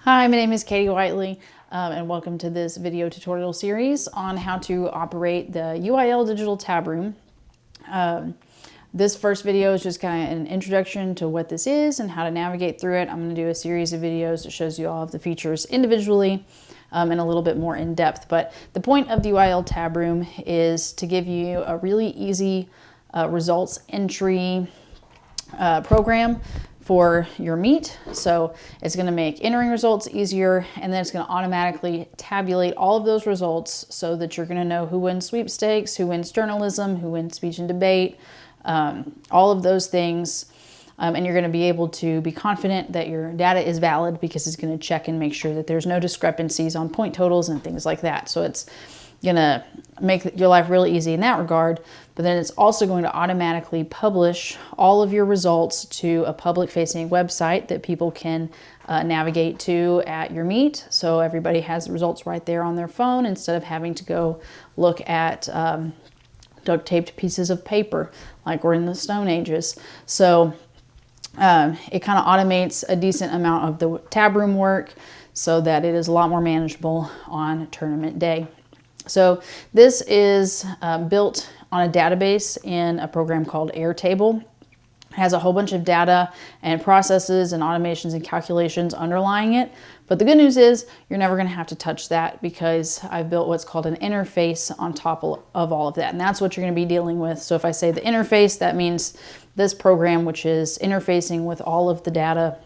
Hi, my name is Katie Whiteley, and welcome to this video tutorial series on how to operate the UIL Digital Tab Room. This first video is just kind of an introduction to what this is and how to navigate through it. I'm going to do a series of videos that shows you all of the features individually and a little bit more in depth. But the point of the UIL Tab Room is to give you a really easy results entry program for your meet. So it's going to make entering results easier, and then it's going to automatically tabulate all of those results so that you're going to know who wins sweepstakes, who wins journalism, who wins speech and debate, all of those things. And you're going to be able to be confident that your data is valid because it's going to check and make sure that there's no discrepancies on point totals and things like that. So it's going to make your life really easy in that regard, but then it's also going to automatically publish all of your results to a public-facing website that people can navigate to at your meet. So everybody has the results right there on their phone instead of having to go look at duct-taped pieces of paper like we're in the Stone Ages. So it kind of automates a decent amount of the tab room work so that it is a lot more manageable on tournament day. So this is built on a database in a program called Airtable. It has a whole bunch of data and processes and automations and calculations underlying it. But the good news is you're never going to have to touch that because I've built what's called an interface on top of all of that. And that's what you're going to be dealing with. So if I say the interface, that means this program, which is interfacing with all of the data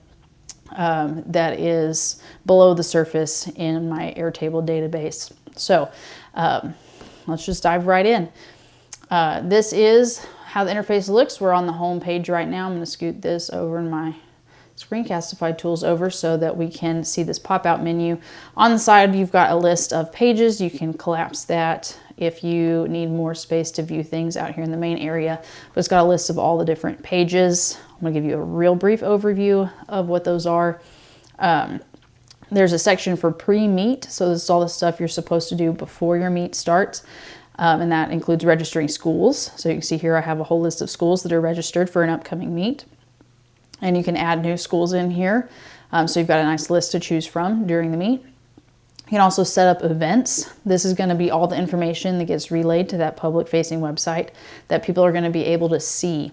that is below the surface in my Airtable database. So let's just dive right in. This is how the interface looks. We're on the home page right now. I'm going to scoot this over in my Screencastify tools over so that we can see this pop-out menu. On the side, you've got a list of pages. You can collapse that if you need more space to view things out here in the main area. But it's got a list of all the different pages. I'm going to give you a real brief overview of what those are. There's a section for pre-meet, so this is all the stuff you're supposed to do before your meet starts, and that includes registering schools. So you can see here I have a whole list of schools that are registered for an upcoming meet, and you can add new schools in here, so you've got a nice list to choose from during the meet. You can also set up events. This is going to be all the information that gets relayed to that public-facing website that people are going to be able to see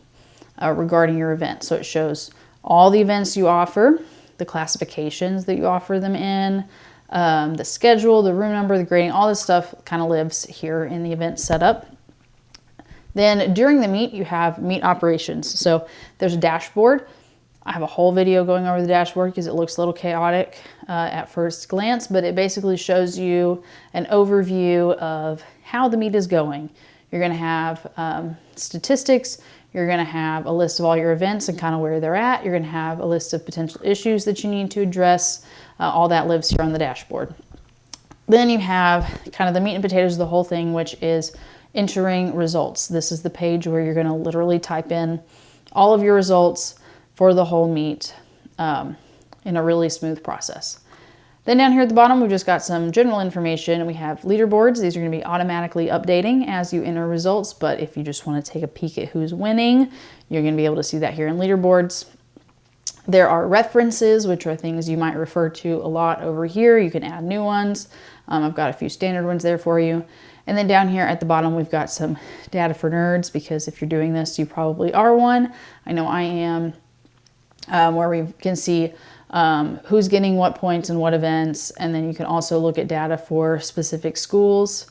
regarding your event. So it shows all the events you offer, the classifications that you offer them in, the schedule, the room number, the grading, all this stuff kind of lives here in the event setup. Then during the meet, you have meet operations. So there's a dashboard. I have a whole video going over the dashboard because it looks a little chaotic at first glance, but it basically shows you an overview of how the meet is going. You're going to have statistics. You're going to have a list of all your events and kind of where they're at. You're going to have a list of potential issues that you need to address. All that lives here on the dashboard. Then you have kind of the meat and potatoes of the whole thing, which is entering results. This is the page where you're going to literally type in all of your results for the whole meet in a really smooth process. Then down here at the bottom, we've just got some general information. We have leaderboards. These are going to be automatically updating as you enter results, but if you just want to take a peek at who's winning, you're going to be able to see that here in leaderboards. There are references, which are things you might refer to a lot over here. You can add new ones. I've got a few standard ones there for you. And then down here at the bottom, we've got some data for nerds, because if you're doing this, you probably are one. I know I am, where we can see who's getting what points and what events. And then you can also look at data for specific schools,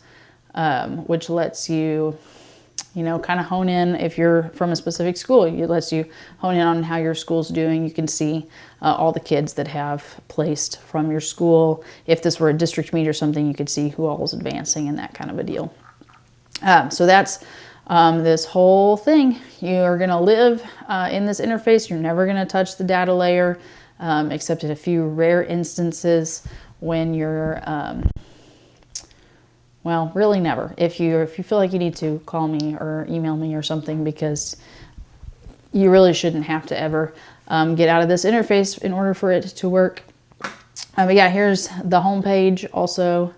which lets you, kind of hone in if you're from a specific school. It lets you hone in on how your school's doing. You can see all the kids that have placed from your school. If this were a district meet or something, you could see who all is advancing and that kind of a deal. So that's this whole thing. You are going to live in this interface. You're never going to touch the data layer, except in a few rare instances when you're well, really never. If you feel like you need to, call me or email me or something, because you really shouldn't have to ever get out of this interface in order for it to work. But yeah, here's the home page also.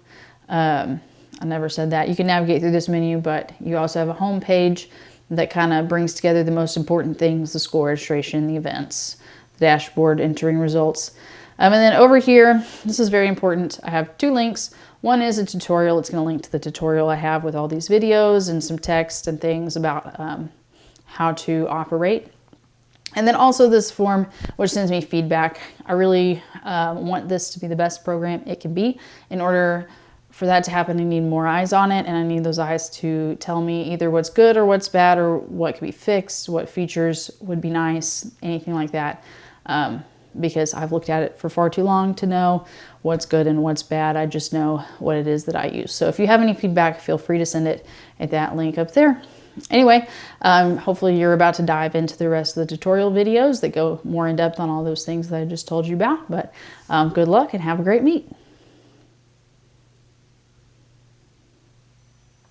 I never said that. You can navigate through this menu, but you also have a home page that kind of brings together the most important things: the school registration, the events, the dashboard, entering results. And then over here, this is very important. I have 2 links. One is a tutorial. It's going to link to the tutorial I have with all these videos and some text and things about how to operate. And then also this form, which sends me feedback. I really want this to be the best program it can be. In order for that to happen, I need more eyes on it, and I need those eyes to tell me either what's good or what's bad, or what could be fixed, what features would be nice, anything like that. Because I've looked at it for far too long to know what's good and what's bad. I just know what it is that I use. So if you have any feedback, feel free to send it at that link up there. Anyway, hopefully you're about to dive into the rest of the tutorial videos that go more in depth on all those things that I just told you about. But good luck and have a great meet.